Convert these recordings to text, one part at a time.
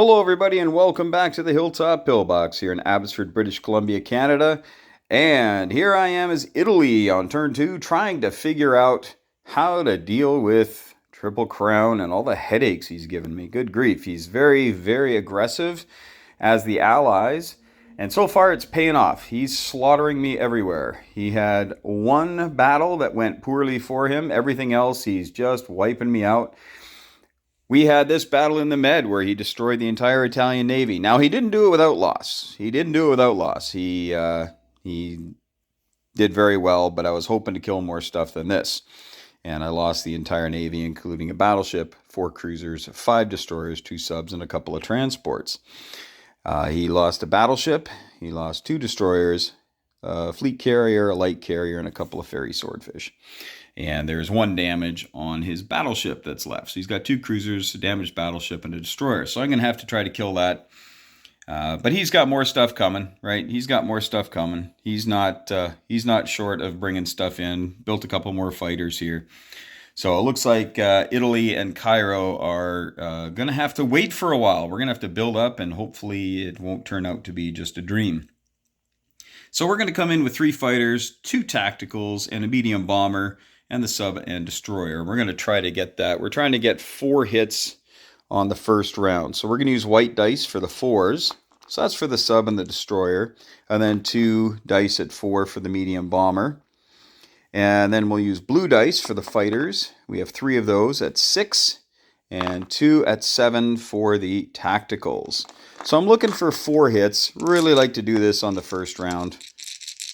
Hello, everybody, and welcome back to the Hilltop Pillbox here in Abbotsford, British Columbia, Canada. And here I am as Italy on turn 2, trying to figure out how to deal with Triplecrown and all the headaches he's given me. Good grief. He's very, very aggressive as the allies. And so far, it's paying off. He's slaughtering me everywhere. He had one battle that went poorly for him. Everything else, he's just wiping me out. We had this battle in the Med where he destroyed the entire Italian Navy. Now, he didn't do it without loss. He did very well, but I was hoping to kill more stuff than this. And I lost the entire Navy, including a battleship, 4 cruisers, 5 destroyers, 2 subs, and a couple of transports. He lost a battleship. He lost 2 destroyers, a fleet carrier, a light carrier, and a couple of ferry swordfish. And there's 1 damage on his battleship that's left. So he's got 2 cruisers, a damaged battleship, and a destroyer. So I'm going to have to try to kill that. But he's got more stuff coming, right? He's got more stuff coming. He's not short of bringing stuff in. Built a couple more fighters here. So it looks like Italy and Cairo are going to have to wait for a while. We're going to have to build up, and hopefully it won't turn out to be just a dream. So we're going to come in with 3 fighters, 2 tacticals, and a medium bomber, and the sub and destroyer. We're going to try to get that. We're trying to get 4 hits on the first round. So we're going to use white dice for the 4s. So that's for the sub and the destroyer. And then 2 dice at 4 for the medium bomber. And then we'll use blue dice for the fighters. We have 3 of those at 6 and 2 at 7 for the tacticals. So I'm looking for 4 hits. Really like to do this on the first round.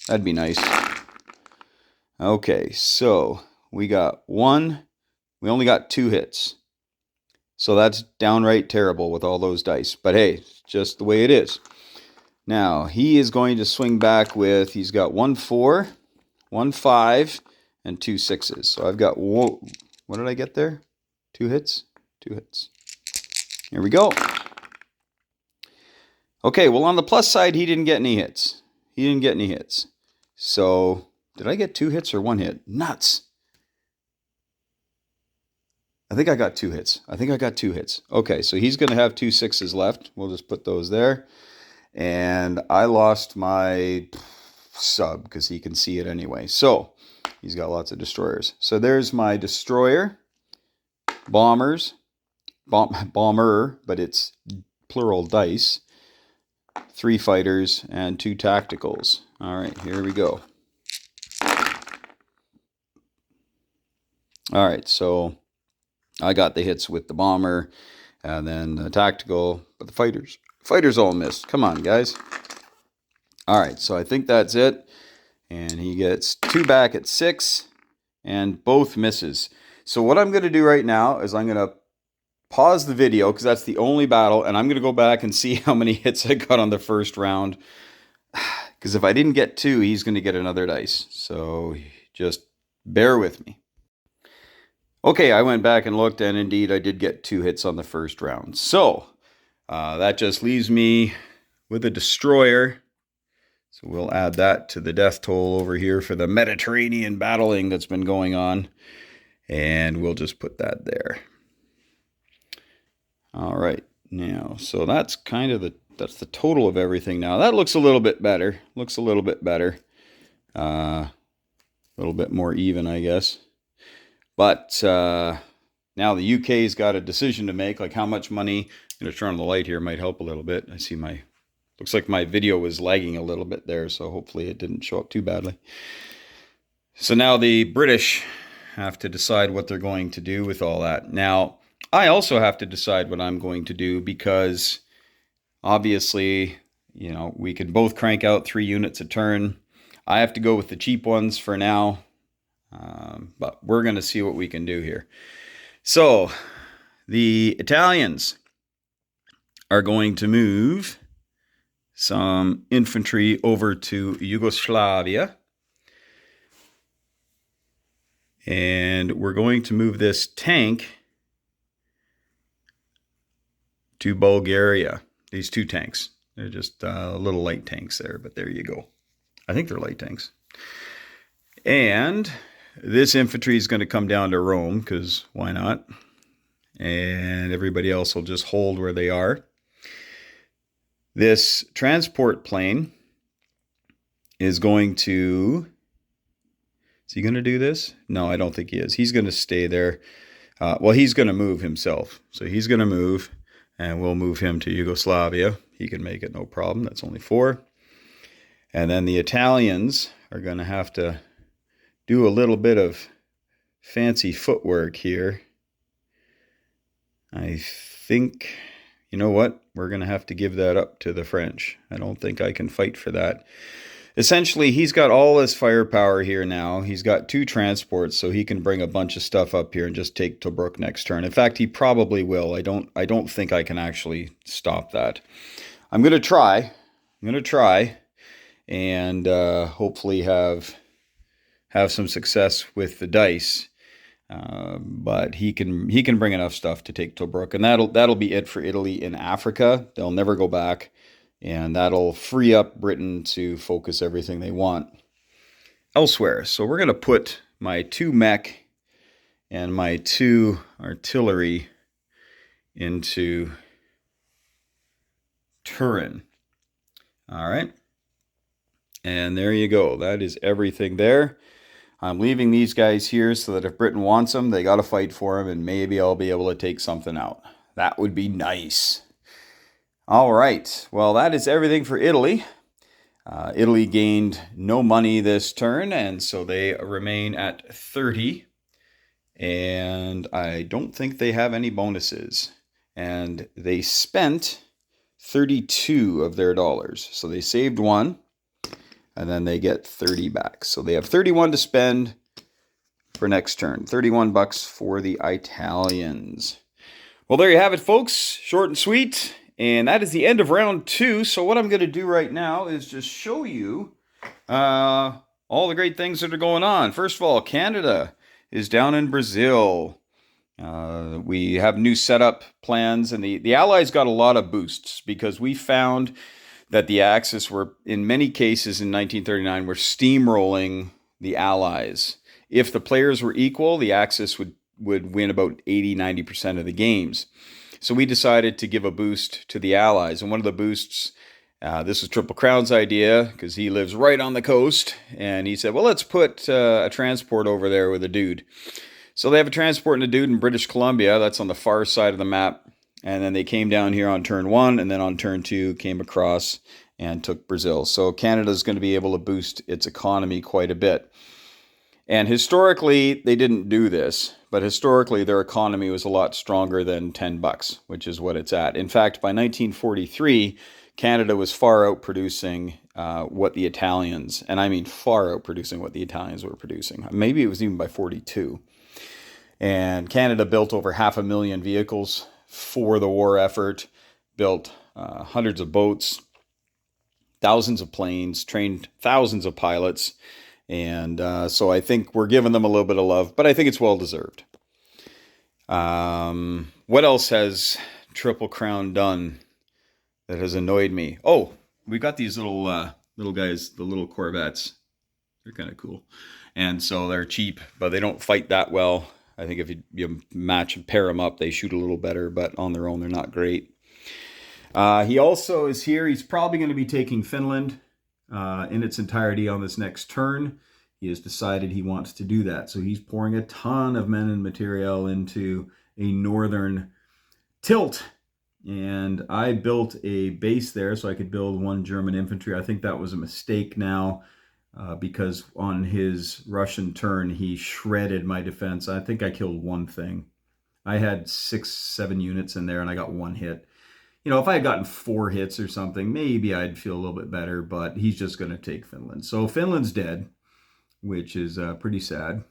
That'd be nice. Okay, so we got 1. We only got 2 hits. So that's downright terrible with all those dice. But hey, it's just the way it is. Now, he is going to swing back with, he's got 1 4, 1 5, and 2 6s. So I've got, whoa, what did I get there? 2 hits? 2 hits. Here we go. Okay, well, on the plus side, he didn't get any hits. So, did I get 2 hits or 1 hit? Nuts. I think I got 2 hits. Okay, so he's going to have 2 6s left. We'll just put those there. And I lost my sub because he can see it anyway. So, he's got lots of destroyers. So, there's my destroyer, bomber, but it's plural dice, 3 fighters, and 2 tacticals. All right, here we go. All right, so I got the hits with the bomber and then the tactical, but the fighters all missed. Come on, guys. All right, so I think that's it. And he gets 2 back at 6 and both misses. So what I'm going to do right now is I'm going to pause the video because that's the only battle, and I'm going to go back and see how many hits I got on the first round. Because if I didn't get 2, he's going to get another dice. So just bear with me. Okay, I went back and looked, and indeed I did get 2 hits on the first round. So that just leaves me with a destroyer. So we'll add that to the death toll over here for the Mediterranean battling that's been going on. And we'll just put that there. All right, now, so that's kind of that's the total of everything now. That looks a little bit better. A little bit more even, I guess. But now the UK's got a decision to make, like how much money. I'm going to turn on the light here, might help a little bit. I see looks like my video was lagging a little bit there, so hopefully it didn't show up too badly. So now the British have to decide what they're going to do with all that. Now, I also have to decide what I'm going to do because obviously, you know, we can both crank out 3 units a turn. I have to go with the cheap ones for now. But we're going to see what we can do here. So, the Italians are going to move some infantry over to Yugoslavia. And we're going to move this tank to Bulgaria. These 2 tanks. They're just little light tanks there, but there you go. I think they're light tanks. And this infantry is going to come down to Rome, because why not? And everybody else will just hold where they are. This transport plane is going to... Is he going to do this? No, I don't think he is. He's going to stay there. Well, he's going to move himself. So he's going to move, and we'll move him to Yugoslavia. He can make it, no problem. That's only 4. And then the Italians are going to have to do a little bit of fancy footwork here. I think, you know what? We're going to have to give that up to the French. I don't think I can fight for that. Essentially, he's got all his firepower here now. He's got 2 transports, so he can bring a bunch of stuff up here and just take Tobruk next turn. In fact, he probably will. I don't think I can actually stop that. I'm going to try. And hopefully have some success with the dice. But he can bring enough stuff to take Tobruk, and that'll be it for Italy in Africa. They'll never go back. And that'll free up Britain to focus everything they want elsewhere. So we're going to put my 2 mech and my 2 artillery into Turin. All right. And there you go. That is everything there. I'm leaving these guys here so that if Britain wants them, they got to fight for them, and maybe I'll be able to take something out. That would be nice. All right, well, that is everything for Italy. Italy gained no money this turn, and so they remain at 30. And I don't think they have any bonuses. And they spent 32 of their dollars. So they saved 1, and then they get 30 back. So they have 31 to spend for next turn. 31 bucks for the Italians. Well, there you have it, folks. Short and sweet. And that is the end of round 2. So what I'm going to do right now is just show you all the great things that are going on. First of all, Canada is down in Brazil. We have new setup plans, and the Allies got a lot of boosts because we found that the Axis were, in many cases in 1939, were steamrolling the Allies. If the players were equal, the Axis would win about 80-90% of the games. So we decided to give a boost to the Allies. And one of the boosts, this was Triplecrown's idea, because he lives right on the coast. And he said, well, let's put a transport over there with a dude. So they have a transport and a dude in British Columbia. That's on the far side of the map. And then they came down here on turn 1. And then on turn 2, came across and took Brazil. So Canada's going to be able to boost its economy quite a bit. And historically, they didn't do this, but historically their economy was a lot stronger than $10, which is what it's at. In fact, by 1943, Canada was far out producing what the Italians, and I mean far out producing what the Italians were producing. Maybe it was even by 42. And Canada built over 500,000 vehicles for the war effort, built hundreds of boats, thousands of planes, trained thousands of pilots. And so I think we're giving them a little bit of love, but I think it's well-deserved. What else has Triplecrown done that has annoyed me? Oh, we got these little guys, the little Corvettes. They're kind of cool. And so they're cheap, but they don't fight that well. I think if you match and pair them up, they shoot a little better, but on their own, they're not great. He also is here. He's probably going to be taking Finland in its entirety on this next turn. He has decided he wants to do that. So he's pouring a ton of men and material into a northern tilt. And I built a base there so I could build 1 German infantry. I think that was a mistake now because on his Russian turn, he shredded my defense. I think I killed 1 thing. I had 6-7 units in there and I got 1 hit. You know, if I had gotten 4 hits or something, maybe I'd feel a little bit better, but he's just going to take Finland. So Finland's dead, which is pretty sad.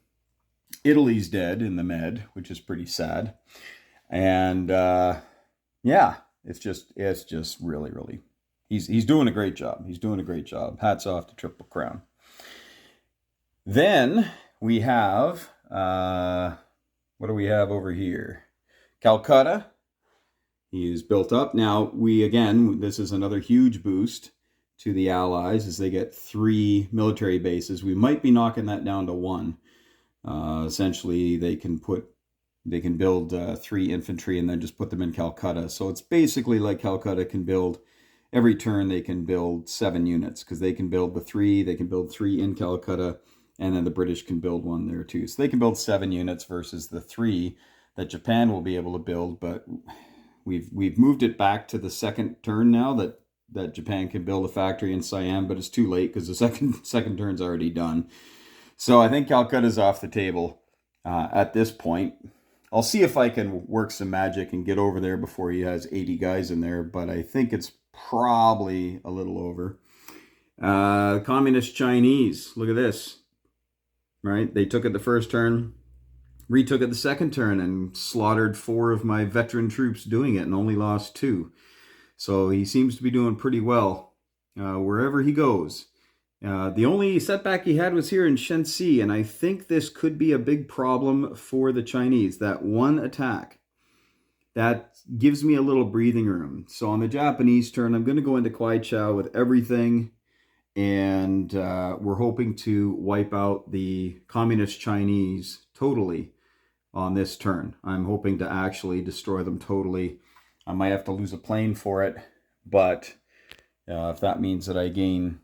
Italy's dead in the Med, which is pretty sad. And yeah, it's just really, he's doing a great job. He's doing a great job. Hats off to Triplecrown. Then we have, what do we have over here? Calcutta. He is built up. Now, this is another huge boost to the Allies as they get 3 military bases. We might be knocking that down to 1. Essentially, they can build 3 infantry and then just put them in Calcutta. So it's basically like Calcutta can build every turn they can build 7 units, because they can build they can build 3 in Calcutta, and then the British can build 1 there too. So they can build 7 units versus the 3 that Japan will be able to build. But we've moved it back to the second turn now, that Japan can build a factory in Siam, but it's too late because the second turn's already done. So I think Calcutta's off the table at this point. I'll see if I can work some magic and get over there before he has 80 guys in there, but I think it's probably a little over. Communist Chinese, look at this, right? They took it the first turn, retook it the second turn, and slaughtered 4 of my veteran troops doing it and only lost 2. So he seems to be doing pretty well wherever he goes. The only setback he had was here in Shenxi, and I think this could be a big problem for the Chinese. That one attack, that gives me a little breathing room. So on the Japanese turn, I'm going to go into Kwaichao with everything, and we're hoping to wipe out the Communist Chinese totally on this turn. I'm hoping to actually destroy them totally. I might have to lose a plane for it, but if that means that I gain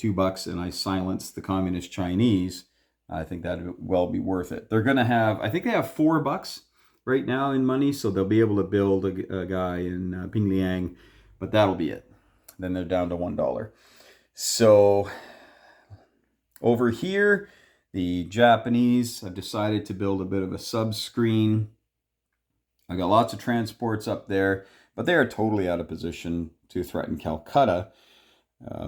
$2 and I silence the Communist Chinese, I think that would well be worth it. They're going to have, I think they have $4 right now in money, so they'll be able to build a guy in Pingliang, but that'll be it. Then they're down to $1. So over here, the Japanese have decided to build a bit of a sub-screen. I got lots of transports up there, but they are totally out of position to threaten Calcutta,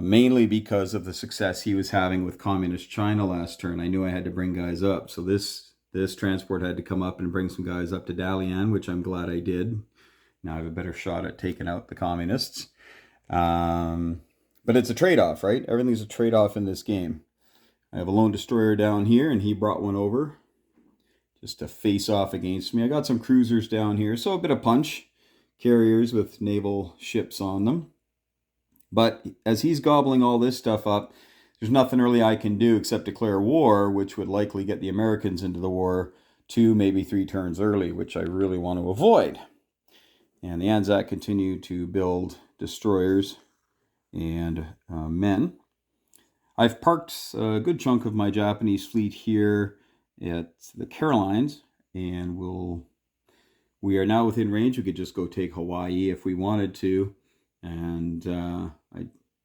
mainly because of the success he was having with Communist China last turn. I knew I had to bring guys up, so this transport had to come up and bring some guys up to Dalian, which I'm glad I did. Now I have a better shot at taking out the communists. But it's a trade-off, right? Everything's a trade-off in this game. I have a lone destroyer down here, and he brought one over just to face off against me. I got some cruisers down here, so a bit of punch. Carriers with naval ships on them. But as he's gobbling all this stuff up, there's nothing really I can do except declare war, which would likely get the Americans into the war 2, maybe 3 turns early, which I really want to avoid. And the Anzac continue to build destroyers and men. I've parked a good chunk of my Japanese fleet here at the Carolines, and we are now within range. We could just go take Hawaii if we wanted to, and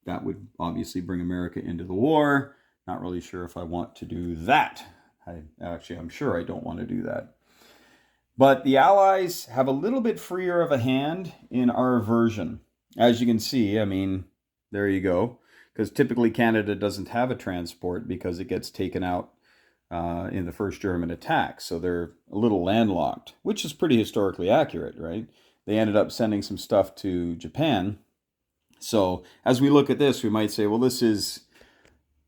that would obviously bring America into the war. Not really sure if I want to do that. I'm sure I don't want to do that. But the Allies have a little bit freer of a hand in our version. As you can see, I mean, there you go. Because typically Canada doesn't have a transport because it gets taken out in the first German attack. So they're a little landlocked, which is pretty historically accurate, right? They ended up sending some stuff to Japan. So as we look at this, we might say, well, this is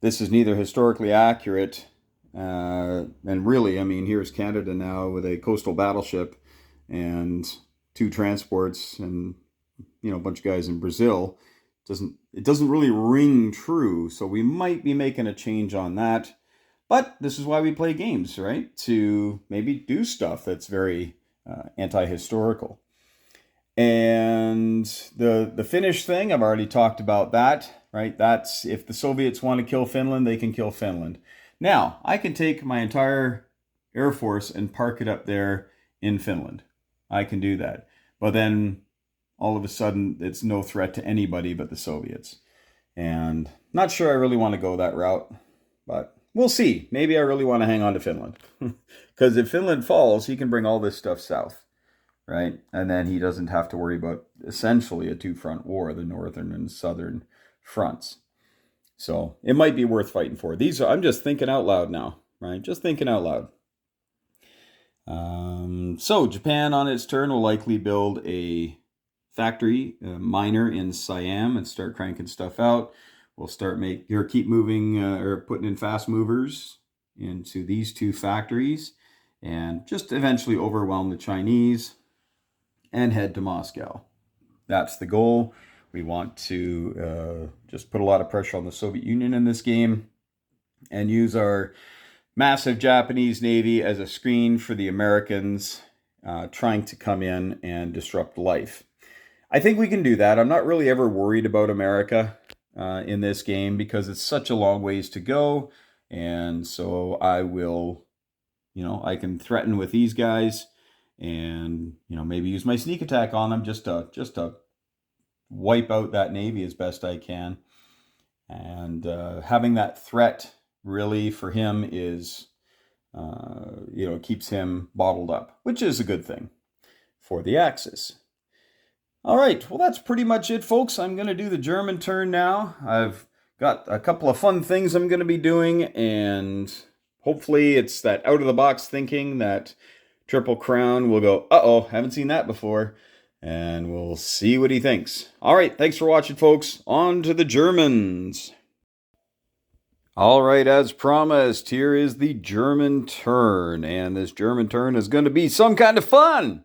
neither historically accurate, and really, I mean, here's Canada now with a coastal battleship and 2 transports and, a bunch of guys in Brazil. It doesn't really ring true, so we might be making a change on that. But this is why we play games, right? To maybe do stuff that's very anti-historical. And the Finnish thing, I've already talked about that, right? That's if the Soviets want to kill Finland, they can kill Finland. Now, I can take my entire Air Force and park it up there in Finland. I can do that. But then all of a sudden, it's no threat to anybody but the Soviets. And not sure I really want to go that route, but we'll see. Maybe I really want to hang on to Finland. Because if Finland falls, he can bring all this stuff south, right? And then he doesn't have to worry about essentially a 2-front war, the northern and southern fronts. So it might be worth fighting for. I'm just thinking out loud now, right? Just thinking out loud. So Japan on its turn will likely build a factory, miner in Siam, and start cranking stuff out. We'll keep moving or putting in fast movers into these 2 factories and just eventually overwhelm the Chinese and head to Moscow. That's the goal. We want to just put a lot of pressure on the Soviet Union in this game and use our massive Japanese Navy as a screen for the Americans trying to come in and disrupt life. I think we can do that. I'm not really ever worried about America in this game because it's such a long ways to go. And so I will, I can threaten with these guys and, maybe use my sneak attack on them just to wipe out that Navy as best I can. And having that threat really for him is, keeps him bottled up, which is a good thing for the Axis. All right, well, that's pretty much it, folks. I'm going to do the German turn now. I've got a couple of fun things I'm going to be doing, and hopefully it's that out-of-the-box thinking that Triplecrown will go, uh-oh, haven't seen that before, and we'll see what he thinks. All right, thanks for watching, folks. On to the Germans. All right, as promised, here is the German turn, and this German turn is going to be some kind of fun.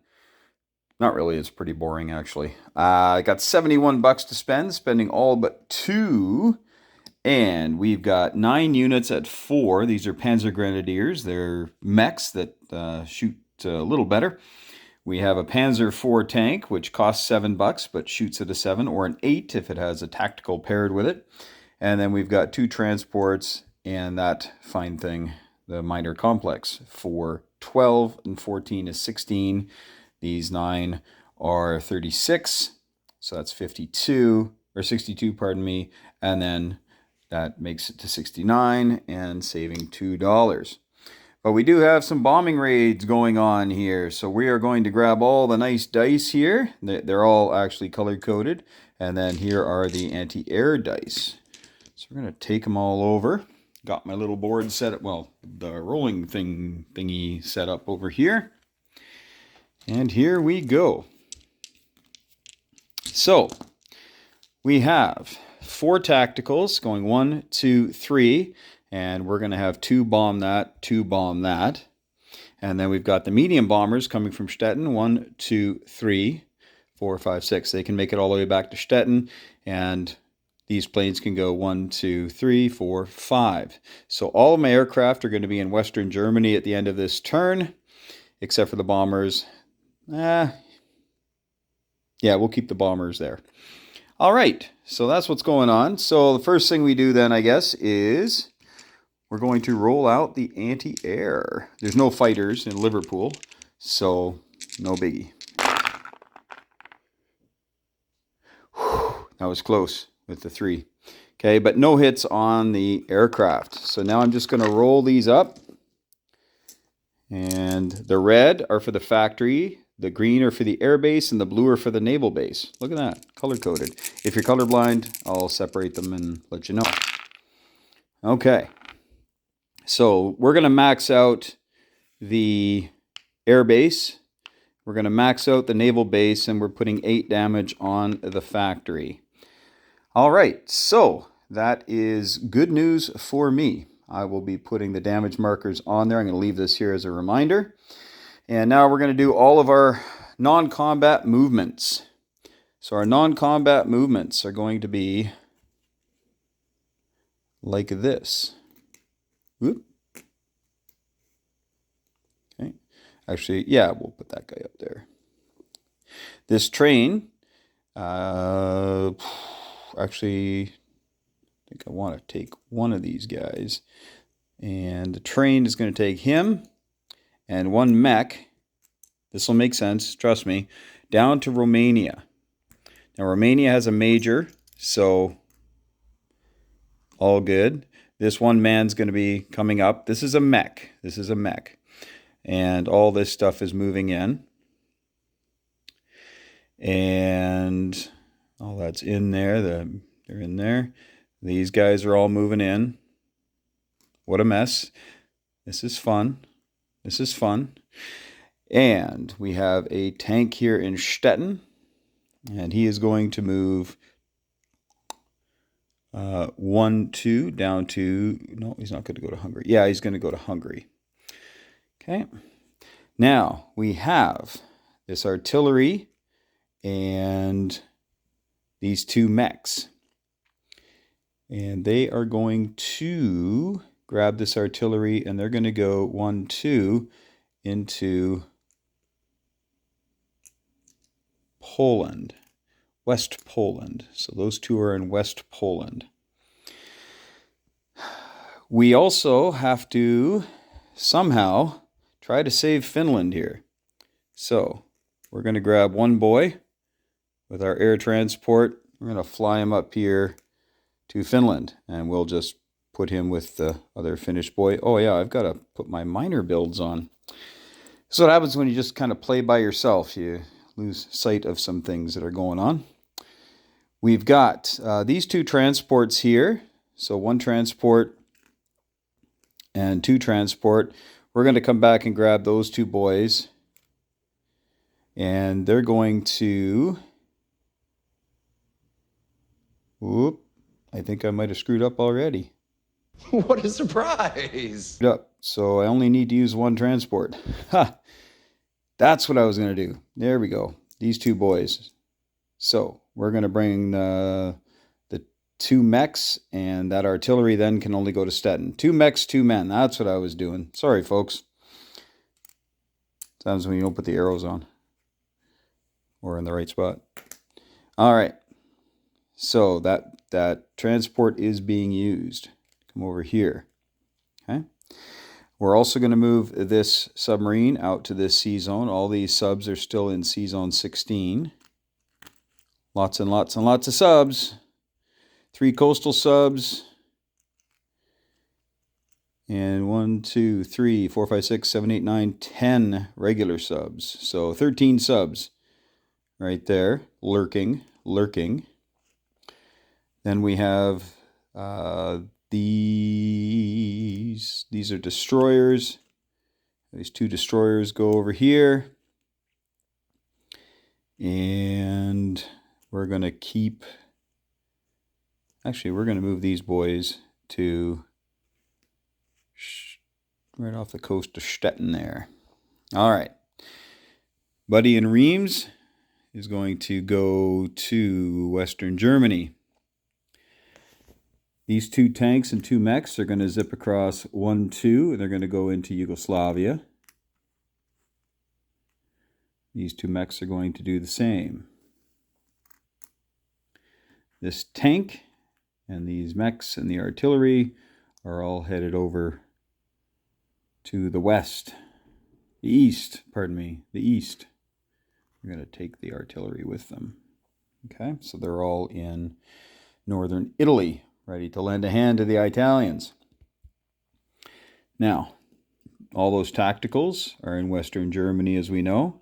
Not really, it's pretty boring actually. I got 71 bucks to spend, spending all but 2. And we've got 9 units at 4. These are Panzer Grenadiers. They're mechs that shoot a little better. We have a Panzer IV tank, which costs 7 bucks, but shoots at a 7, or an 8 if it has a tactical paired with it. And then we've got 2 transports and that fine thing, the Miner Complex, for 12, and 14 is 16. These 9 are 36, so that's 52, or 62, pardon me, and then that makes it to 69 and saving $2. But we do have some bombing raids going on here, so we are going to grab all the nice dice here. They're all actually color-coded, and then here are the anti-air dice. So we're going to take them all over. Got my little board set up, well, the rolling thingy set up over here. And here we go. So we have 4 tacticals going 1, 2, 3, and we're going to have 2 bomb that, 2 bomb that. And then we've got the medium bombers coming from Stettin, 1, 2, 3, 4, 5, 6. They can make it all the way back to Stettin, and these planes can go 1, 2, 3, 4, 5. So all of my aircraft are going to be in Western Germany at the end of this turn, except for the bombers. Yeah, we'll keep the bombers there. All right, so that's what's going on. So the first thing we do then, I guess, is we're going to roll out the anti-air. There's no fighters in Liverpool, so no biggie. Whew, that was close with the 3. Okay, but no hits on the aircraft. So now I'm just going to roll these up. And the red are for the factory, the green are for the air base, and the blue are for the naval base. Look at that, color-coded. If you're colorblind, I'll separate them and let you know. Okay, so we're going to max out the air base. We're going to max out the naval base, and we're putting 8 damage on the factory. All right, so that is good news for me. I will be putting the damage markers on there. I'm going to leave this here as a reminder. And now we're going to do all of our non-combat movements. So our non-combat movements are going to be like this. Whoop. Okay. Actually, yeah, we'll put that guy up there. This train, actually, I think I want to take one of these guys. And the train is going to take him and 1 mech. This will make sense, trust me. Down to Romania. Now, Romania has a major, so all good. This 1 man's going to be coming up. This is a mech. This is a mech. And all this stuff is moving in. And all that's in there. They're in there. These guys are all moving in. What a mess. This is fun. This is fun. And we have a tank here in Stettin. And he is going to move 1, 2 down to... No, he's not going to go to Hungary. Yeah, he's going to go to Hungary. Okay. Now, we have this artillery and these 2 mechs. And they are going to grab this artillery, and they're going to go 1, 2 into Poland. West Poland. So those two are in West Poland. We also have to somehow try to save Finland here. So we're going to grab one boy with our air transport. We're going to fly him up here to Finland, and we'll just put him with the other Finnish boy. Oh yeah, I've got to put my minor builds on. So what happens when you just kind of play by yourself. You lose sight of some things that are going on. We've got these two transports here. So one transport and two transport. We're going to come back and grab those two boys. And they're going to... Whoop. I think I might have screwed up already. What a surprise! So I only need to use one transport. Ha! That's what I was going to do. There we go. These two boys. So we're going to bring the two mechs, and that artillery then can only go to Stettin. Two mechs, two men. That's what I was doing. Sorry, folks. Sometimes when you don't put the arrows on or in the right spot. All right. So that transport is being used. Come over here. Okay. We're also going to move this submarine out to this sea zone. All these subs are still in sea zone 16. Lots and lots and lots of subs. 3 coastal subs. And 1, 2, 3, 4, 5, 6, 7, 8, 9, 10 regular subs. So 13 subs right there, lurking. Then we have these are destroyers. These 2 destroyers go over here. And we're going to keep... Actually, we're going to move these boys to right off the coast of Stettin there. All right. Buddy and Reims is going to go to Western Germany. These 2 tanks and 2 mechs are going to zip across 1, 2, and they're going to go into Yugoslavia. These 2 mechs are going to do the same. This tank and these mechs and the artillery are all headed over to the west. The east. We're going to take the artillery with them. Okay, so they're all in northern Italy, ready to lend a hand to the Italians. Now, all those tacticals are in Western Germany, as we know,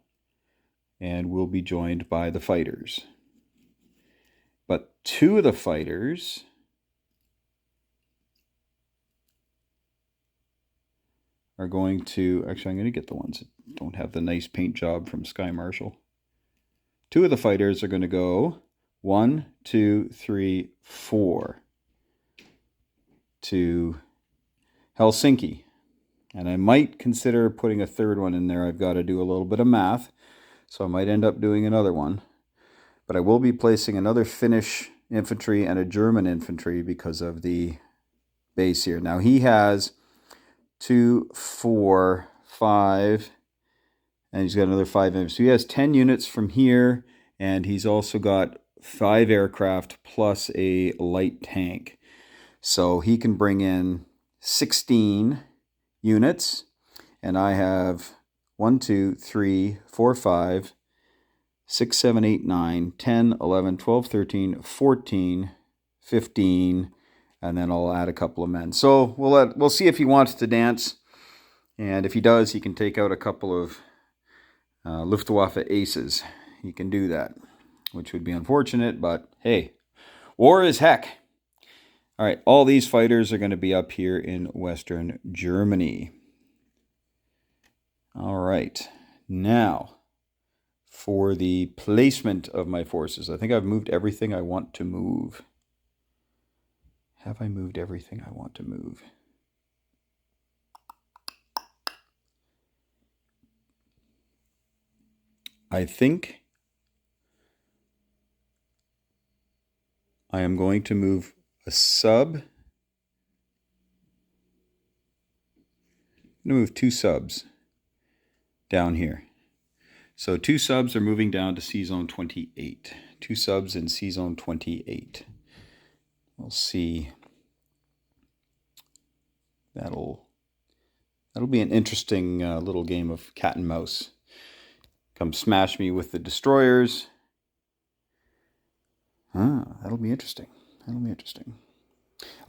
and will be joined by the fighters. But 2 of the fighters are going to... Actually, I'm going to get the ones that don't have the nice paint job from Sky Marshal. 2 of the fighters are going to go 1, 2, 3, 4 to Helsinki. And I might consider putting a 3rd one in there. I've got to do a little bit of math, so I might end up doing another one. But I will be placing another Finnish infantry and a German infantry because of the base here. Now he has 2, 4, 5, and he's got another 5 infantry. So he has 10 units from here, and he's also got 5 aircraft plus a light tank. So he can bring in 16 units, and I have 1, 2, 3, 4, 5, 6, 7, 8, 9, 10, 11, 12, 13, 14, 15, and then I'll add a couple of men. So we'll see if he wants to dance, and if he does, he can take out a couple of Luftwaffe aces. He can do that, which would be unfortunate, but hey, war is heck. All right, all these fighters are going to be up here in Western Germany. All right, now for the placement of my forces. I think I've moved everything I want to move. Have I moved everything I want to move? I think I am going to move a sub. I'm going to move 2 subs down here. So 2 subs are moving down to sea zone 28 2 subs in C-Zone 28. We'll see. That'll be an interesting little game of cat and mouse. Come smash me with the destroyers. That'll be interesting. That'll be interesting.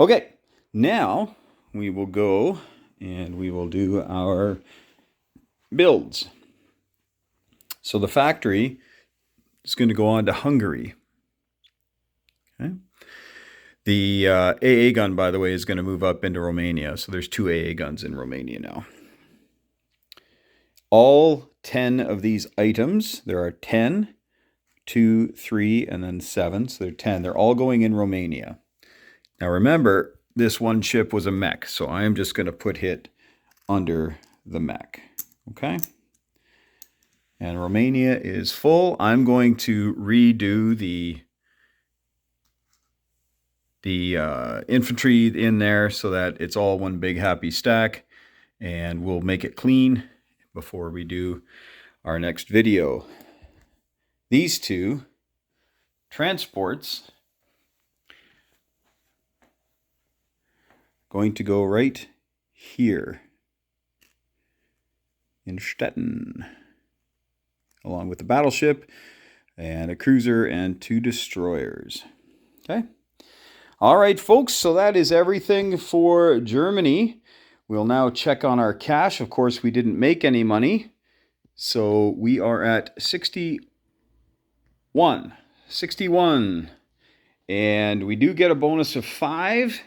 Okay, now we will go and we will do our builds. So the factory is going to go on to Hungary. Okay. The AA gun, by the way, is going to move up into Romania. So there's 2 AA guns in Romania now. All 10 of these items, there are 10, 2, 3, and then 7. So they're 10. They're all going in Romania. Now remember, this one ship was a mech. So I am just going to put it under the mech. Okay? And Romania is full. I'm going to redo the infantry in there so that it's all one big happy stack, and we'll make it clean before we do our next video. These 2 transports going to go right here in Stettin, along with the battleship and a cruiser and 2 destroyers. Okay. All right, folks, so that is everything for Germany. We'll now check on our cash. Of course, we didn't make any money, so we are at 61. And we do get a bonus of 5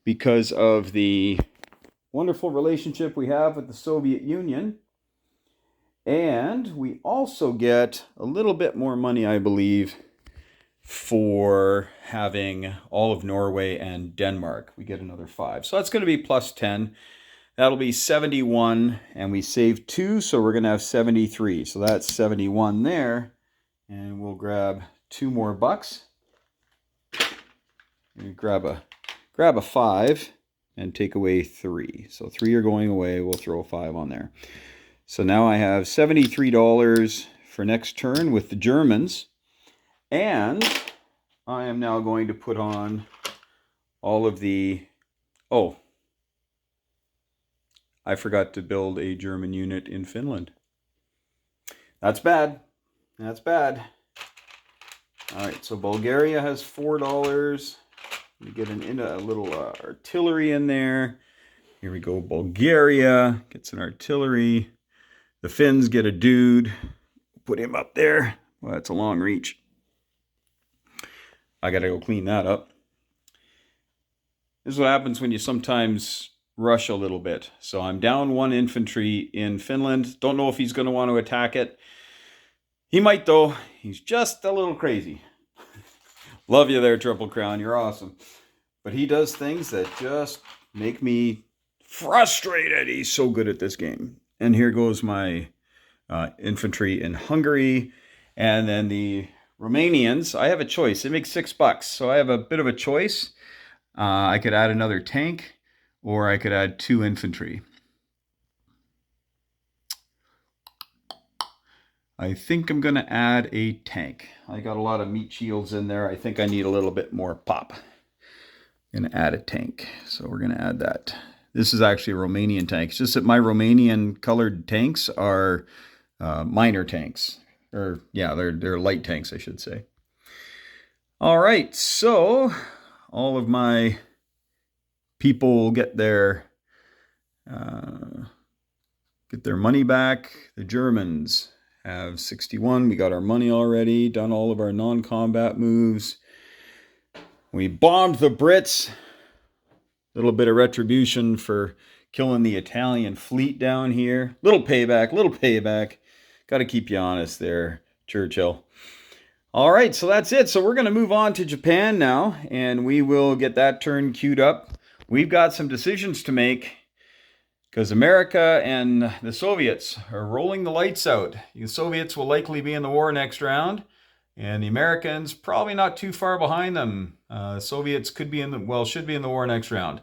because of the wonderful relationship we have with the Soviet Union. And we also get a little bit more money, I believe, for having all of Norway and Denmark. We get another 5. So that's going to be plus 10. That'll be 71, and we saved 2, so we're going to have 73. So that's 71 there, and we'll grab 2 more bucks. We grab a 5 and take away 3. So 3 are going away. We'll throw a 5 on there. So now I have $73 for next turn with the Germans. And I am now going to put on all of the... Oh, I forgot to build a German unit in Finland. That's bad. That's bad. All right, so Bulgaria has $4. We get a little artillery in there. Here we go. Bulgaria gets an artillery. The Finns get a dude. Put him up there. Well, that's a long reach. I got to go clean that up. This is what happens when you sometimes rush a little bit. So I'm down 1 infantry in Finland. Don't know if he's going to want to attack it. He might, though. He's just a little crazy. Love you there, Triplecrown. You're awesome. But he does things that just make me frustrated. He's so good at this game. And here goes my infantry in Hungary. And then the Romanians, I have a choice. It makes $6. So I have a bit of a choice. I could add another tank, or I could add 2 infantry. I think I'm going to add a tank. I got a lot of meat shields in there. I think I need a little bit more pop. I'm going to add a tank. So we're going to add that. This is actually a Romanian tank. It's just that my Romanian colored tanks are minor tanks. Or, yeah, they're light tanks, I should say. All right, so all of my people will get their money back. The Germans have 61. We got our money already, done all of our non-combat moves. We bombed the Brits. A little bit of retribution for killing the Italian fleet down here. Little payback, little payback. Got to keep you honest there, Churchill. All right, so that's it. So we're going to move on to Japan now, and we will get that turn queued up. We've got some decisions to make because America and the Soviets are rolling the lights out. The Soviets will likely be in the war next round, and the Americans probably not too far behind them. The Soviets should be in the war next round.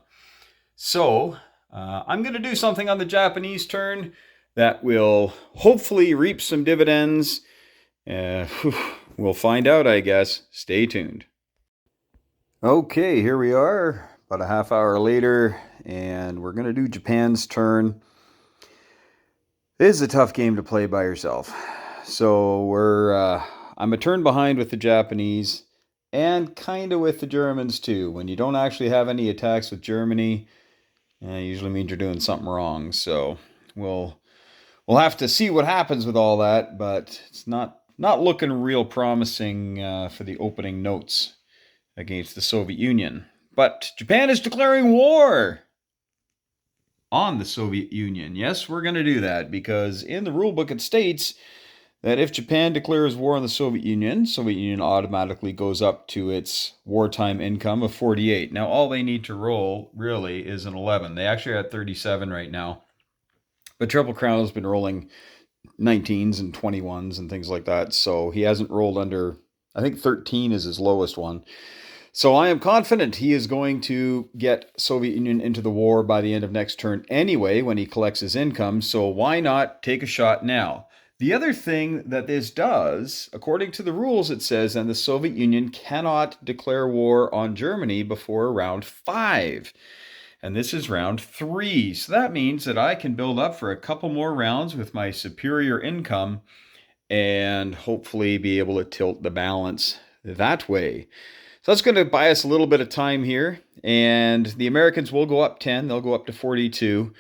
So I'm going to do something on the Japanese turn that will hopefully reap some dividends. We'll find out, I guess. Stay tuned. Okay, here we are, about a half hour later, and we're going to do Japan's turn. It is a tough game to play by yourself. So I'm a turn behind with the Japanese and kind of with the Germans too. When you don't actually have any attacks with Germany, it usually means you're doing something wrong. So we'll have to see what happens with all that, but it's not looking real promising for the opening notes against the Soviet Union. But Japan is declaring war on the Soviet Union. Yes, we're going to do that because in the rulebook it states that if Japan declares war on the Soviet Union automatically goes up to its wartime income of 48. Now, all they need to roll, really, is an 11. They actually are at 37 right now. But Triplecrown has been rolling 19s and 21s and things like that. So he hasn't rolled under, I think 13 is his lowest one. So I am confident he is going to get Soviet Union into the war by the end of next turn anyway when he collects his income. So why not take a shot now? The other thing that this does, according to the rules, it says, and the Soviet Union cannot declare war on Germany before round 5. And this is round 3. So that means that I can build up for a couple more rounds with my superior income and hopefully be able to tilt the balance that way. So that's going to buy us a little bit of time here. And the Americans will go up 10. They'll go up to 42.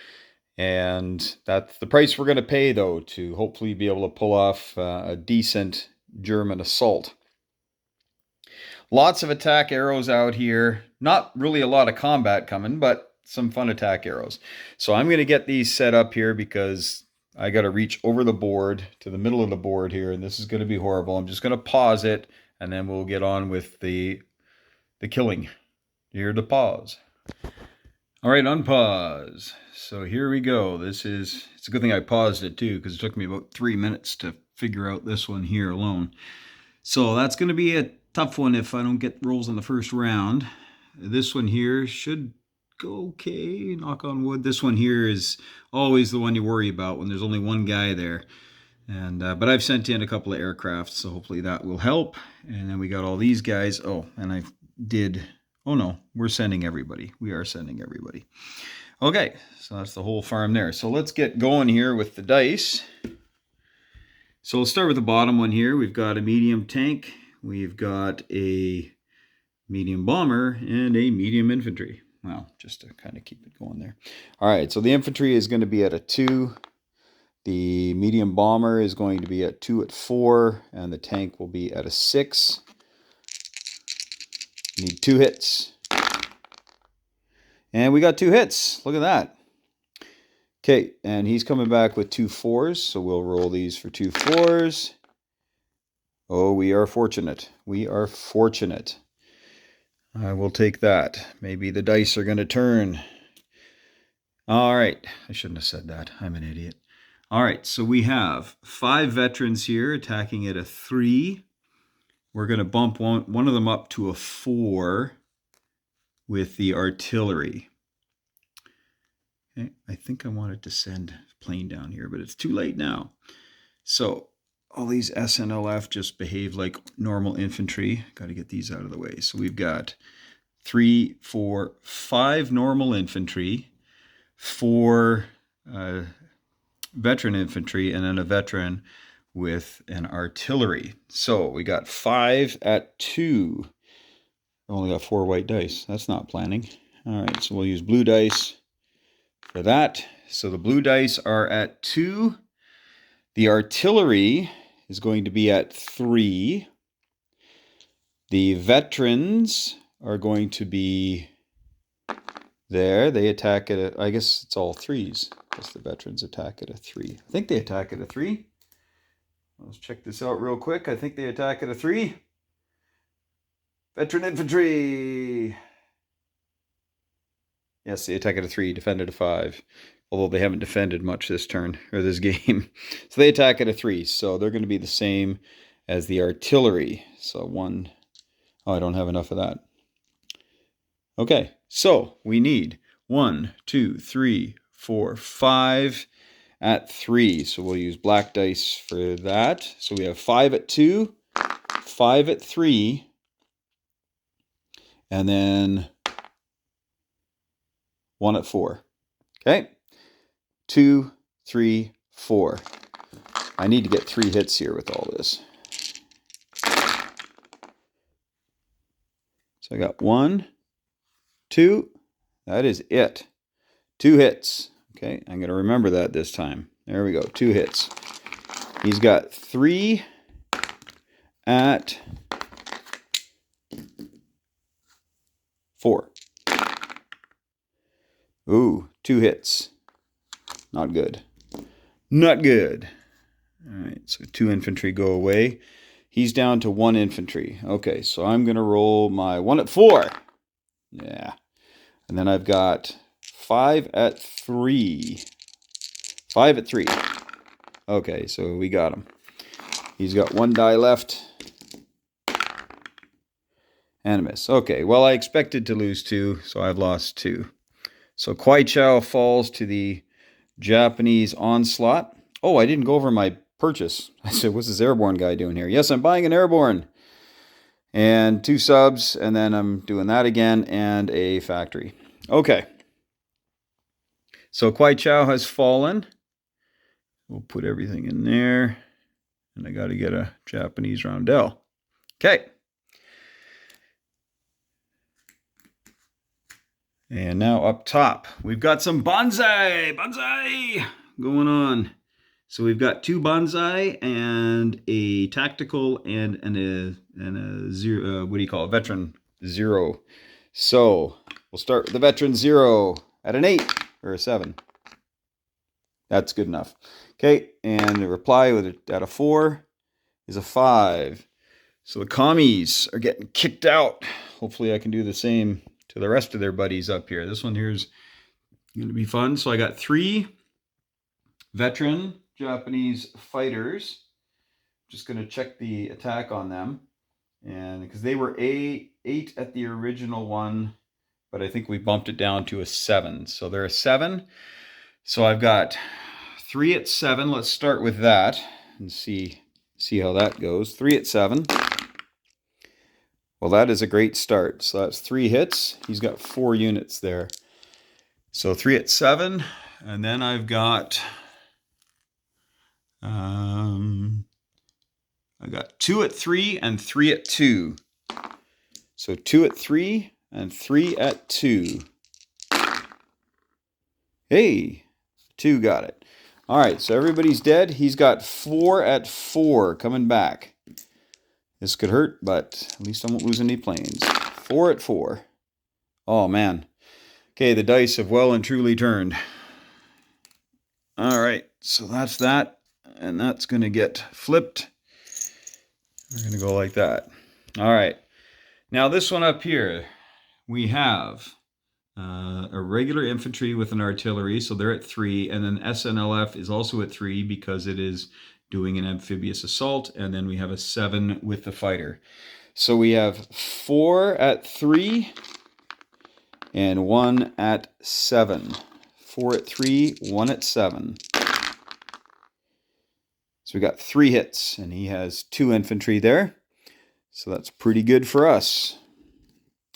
And that's the price we're going to pay, though, to hopefully be able to pull off a decent German assault. Lots of attack arrows out here. Not really a lot of combat coming, but some fun attack arrows. So I'm going to get these set up here because I got to reach over the board to the middle of the board here, and this is going to be horrible. I'm just going to pause it, and then we'll get on with the killing. Here to pause. All right, unpause. So here we go. It's a good thing I paused it too, because it took me about 3 minutes to figure out this one here alone. So that's going to be a tough one if I don't get rolls in the first round. This one here should go okay, knock on wood. This one here is always the one you worry about when there's only one guy there. And but I've sent in a couple of aircraft, so hopefully that will help. And then we got all these guys. Oh, no, we're sending everybody. We are sending everybody. Okay, so that's the whole farm there. So let's get going here with the dice. So we'll start with the bottom one here. We've got a medium tank. We've got a medium bomber and a medium infantry. Well, just to kind of keep it going there. All right, so the infantry is going to be at a 2. The medium bomber is going to be at 2 at 4, and the tank will be at a 6. Need 2 hits. And we got 2 hits. Look at that. Okay, and he's coming back with 2 4s, so we'll roll these for 2 4s. Oh, we are fortunate. We are fortunate. I will take that. Maybe the dice are going to turn. All right. I shouldn't have said that. I'm an idiot. All right, so we have 5 veterans here attacking at a 3. We're going to bump one of them up to a 4 with the artillery. Okay, I think I wanted to send a plane down here, but it's too late now. So all these SNLF just behave like normal infantry. Got to get these out of the way. So we've got 3, 4, 5 normal infantry, 4 veteran infantry, and then a veteran with an artillery. So we got 5 at 2. Only got 4 white dice. That's not planning. All right, so we'll use blue dice for that. So the blue dice are at 2. The artillery is going to be at 3. The veterans are going to be there. They attack at I guess it's all 3s. I guess the veterans attack at a 3. I think they attack at a 3. Let's check this out real quick. I think they attack at a 3. Veteran infantry. Yes, they attack at a 3, defend at a 5. Although they haven't defended much this turn, or this game. So they attack at a 3. So they're going to be the same as the artillery. So 1. Oh, I don't have enough of that. Okay, so we need 1, 2, 3, 4, 5 at 3. So we'll use black dice for that. So we have 5 at 2, 5 at 3, and then 1 at 4. Okay, 2, 3, 4. I need to get 3 hits here with all this. So I got 1, 2. That is it. 2 hits. Okay, I'm going to remember that this time. There we go, 2 hits. He's got 3 at 4. Ooh, 2 hits. Not good. Not good. All right, so 2 infantry go away. He's down to 1 infantry. Okay, so I'm going to roll my 1 at 4. Yeah. And then I've got 5 at 3. 5 at 3. Okay, so we got him. He's got 1 die left. And a miss. Okay, well, I expected to lose 2, so I've lost 2. So Kwai Chao falls to the Japanese onslaught. Oh, I didn't go over my purchase. I said, what's this airborne guy doing here? Yes, I'm buying an airborne. And 2 subs, and then I'm doing that again, and a factory. Okay. So Kwai Chao has fallen. We'll put everything in there. And I got to get a Japanese roundel. Okay. And now up top, we've got some bonsai going on. So we've got 2 bonsai and a tactical and a zero. What do you call it? Veteran 0. So we'll start with the veteran 0 at an 8 or a 7. That's good enough. Okay, and the reply at a 4 is a 5. So the commies are getting kicked out. Hopefully I can do the same to the rest of their buddies up here. This one here is going to be fun. So I got 3 veteran Japanese fighters. Just going to check the attack on them. And because they were 8 at the original one, but I think we bumped it down to a 7. So they're a 7. So I've got 3 at 7. Let's start with that and see how that goes. 3 at 7. Well, that is a great start. So that's 3 hits. He's got 4 units there. So 3 at 7. And then I've got I got 2 at 3 and 3 at 2. So 2 at 3 and 3 at 2. Hey, 2 got it. All right, so everybody's dead. He's got 4 at 4 coming back. This could hurt, but at least I won't lose any planes. 4 at 4. Oh, man. Okay, the dice have well and truly turned. All right, so that's that. And that's going to get flipped. We're going to go like that. All right. Now this one up here, we have a regular infantry with an artillery, so they're at 3, and then SNLF is also at 3 because it is doing an amphibious assault, and then we have a 7 with the fighter. So we have 4 at 3 and 1 at 7. 4 at 3, 1 at 7. So we got 3 hits, and he has 2 infantry there. So that's pretty good for us.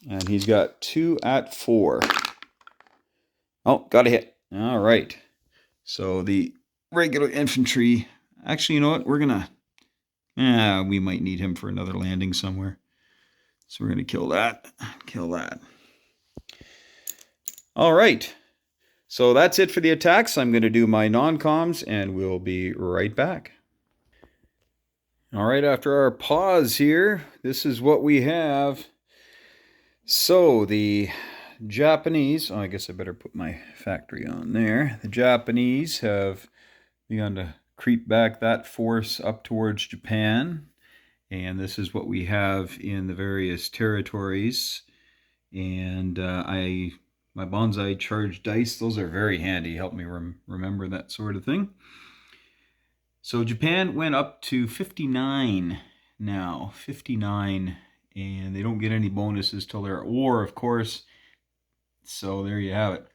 And he's got 2 at 4. Oh, got a hit. All right. So the regular infantry, actually, you know what? We're going to, we might need him for another landing somewhere. So we're going to kill that. Kill that. All right. So that's it for the attacks. I'm going to do my non-coms, and we'll be right back. All right, after our pause here, this is what we have. So the Japanese, I guess I better put my factory on there. The Japanese have begun to creep back that force up towards Japan. And this is what we have in the various territories. And my bonsai charged dice, those are very handy. Help me remember that sort of thing. So Japan went up to 59 now, 59, and they don't get any bonuses till they're at war, of course. So there you have it.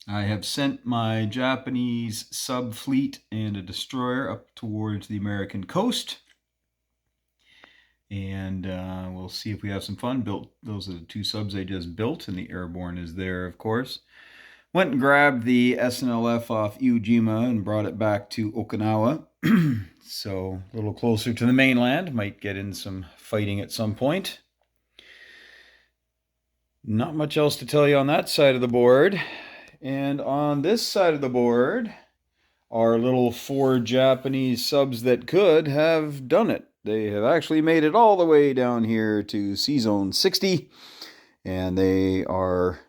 I have sent my Japanese sub-fleet and a destroyer up towards the American coast. And we'll see if we have some fun. Those are the 2 subs I just built, and the airborne is there, of course. Went and grabbed the SNLF off Iwo Jima and brought it back to Okinawa. So a little closer to the mainland. Might get in some fighting at some point. Not much else to tell you on that side of the board. And on this side of the board, our little 4 Japanese subs that could have done it. They have actually made it all the way down here to C-Zone 60. And they are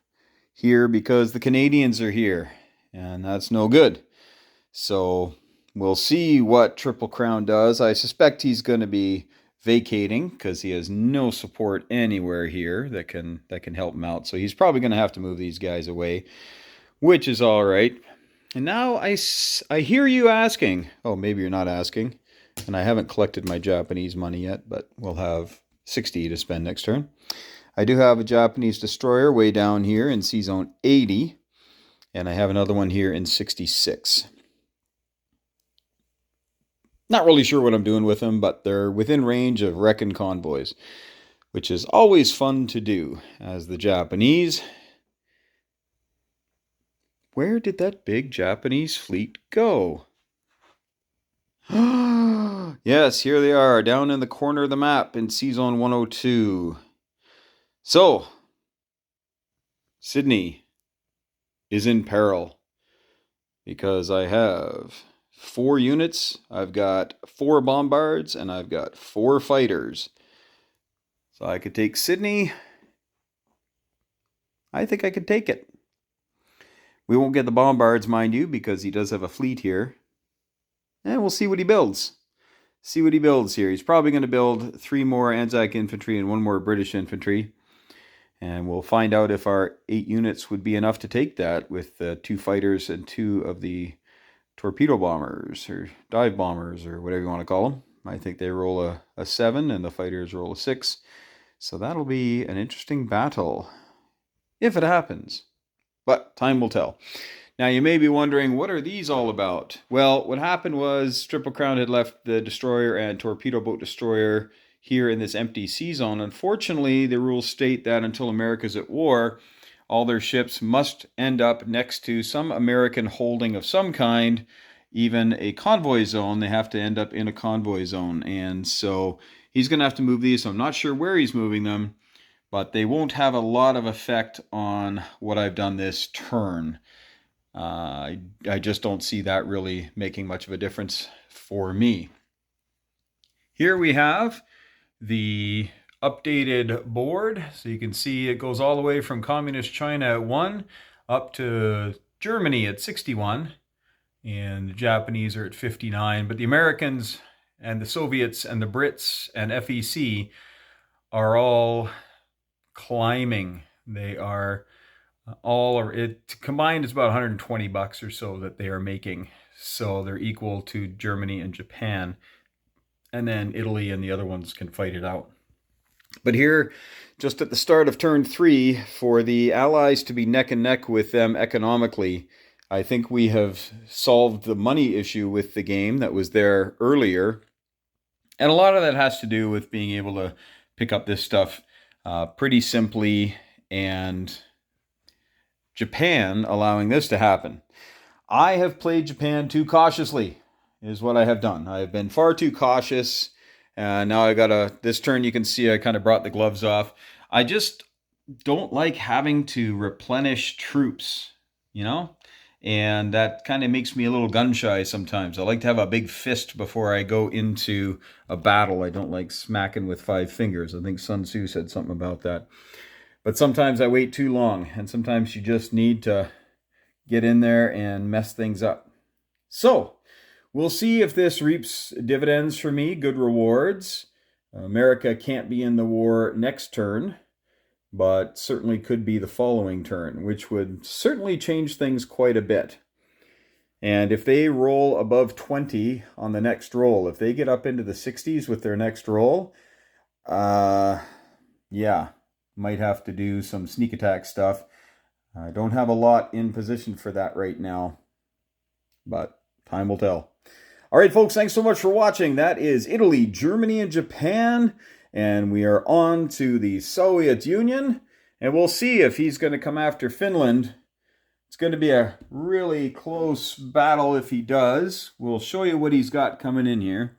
here because the Canadians are here. And that's no good. So we'll see what Triplecrown does. I suspect he's going to be vacating because he has no support anywhere here that can help him out. So he's probably going to have to move these guys away, which is all right. And now I hear you asking. Oh, maybe you're not asking. And I haven't collected my Japanese money yet, but we'll have 60 to spend next turn. I do have a Japanese destroyer way down here in C-Zone 80. And I have another one here in 66. Not really sure what I'm doing with them, but they're within range of wrecking convoys, which is always fun to do as the Japanese. Where did that big Japanese fleet go? Yes, here they are, down in the corner of the map in C-Zone 102. So, Sydney is in peril because I have 4 units, I've got 4 bombards, and I've got 4 fighters. So I could take Sydney. I think I could take it. We won't get the bombards, mind you, because he does have a fleet here. And we'll see what he builds. See what he builds here. He's probably going to build 3 more Anzac infantry and 1 more British infantry. And we'll find out if our 8 units would be enough to take that with 2 fighters and 2 of the torpedo bombers or dive bombers or whatever you want to call them. I think they roll a 7 and the fighters roll a 6. So that'll be an interesting battle if it happens. But time will tell. Now you may be wondering, what are these all about? Well, what happened was Triplecrown had left the destroyer and torpedo boat destroyer here in this empty sea zone. Unfortunately, the rules state that until America's at war, all their ships must end up next to some American holding of some kind, even a convoy zone. They have to end up in a convoy zone. And so he's going to have to move these. So I'm not sure where he's moving them, but they won't have a lot of effect on what I've done this turn. I just don't see that really making much of a difference for me. Here we have the updated board. So you can see it goes all the way from Communist China at 1 up to Germany at 61. And the Japanese are at 59. But the Americans and the Soviets and the Brits and FEC are all climbing. They are all, it combined is about $120 or so that they are making. So they're equal to Germany and Japan. And then Italy and the other ones can fight it out. But here, just at the start of turn 3, for the Allies to be neck and neck with them economically, I think we have solved the money issue with the game that was there earlier. And a lot of that has to do with being able to pick up this stuff pretty simply, and Japan allowing this to happen. I have played Japan too cautiously, is what I have done. I have been far too cautious. Now I got this turn you can see I kind of brought the gloves off. I just don't like having to replenish troops, you know? And that kind of makes me a little gun shy sometimes. I like to have a big fist before I go into a battle. I don't like smacking with 5 fingers. I think Sun Tzu said something about that. But sometimes I wait too long, and sometimes you just need to get in there and mess things up. So, we'll see if this reaps dividends for me, good rewards. America can't be in the war next turn, but certainly could be the following turn, which would certainly change things quite a bit. And if they roll above 20 on the next roll, if they get up into the 60s with their next roll, yeah, might have to do some sneak attack stuff. I don't have a lot in position for that right now, but time will tell. All right, folks, thanks so much for watching. That is Italy, Germany, and Japan. And we are on to the Soviet Union, and we'll see if he's going to come after Finland. It's going to be a really close battle if he does. We'll show you what he's got coming in here.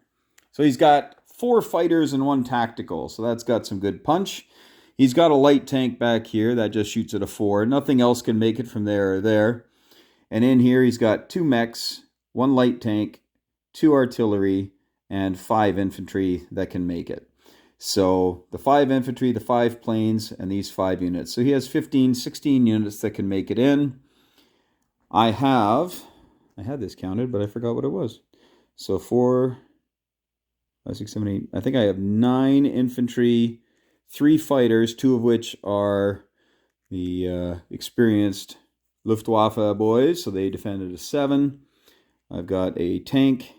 So he's got 4 fighters and 1 tactical, so that's got some good punch. He's got a light tank back here that just shoots at a 4. Nothing else can make it from there or there. And in here he's got 2 mechs, 1 light tank, 2 artillery, and 5 infantry that can make it. So the 5 infantry, the 5 planes, and these 5 units. So he has 16 units that can make it in. I had this counted, but I forgot what it was. So 4, 5, 6, 7, 8. I think I have 9 infantry, 3 fighters, 2 of which are the experienced Luftwaffe boys, so they defended a 7. I've got a tank,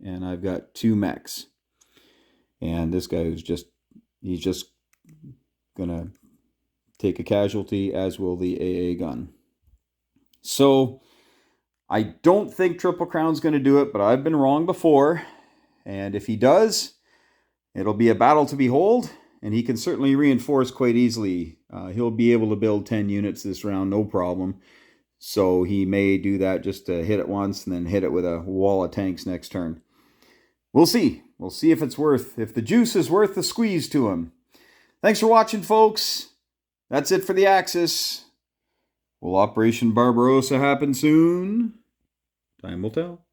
and I've got 2 mechs. And this guy he's just gonna take a casualty, as will the AA gun. So I don't think Triplecrown's going to do it, but I've been wrong before. And if he does, it'll be a battle to behold, and he can certainly reinforce quite easily. He'll be able to build 10 units this round, no problem. So he may do that just to hit it once and then hit it with a wall of tanks next turn. We'll see. We'll see if the juice is worth the squeeze to him. Thanks for watching, folks. That's it for the Axis. Will Operation Barbarossa happen soon? Time will tell.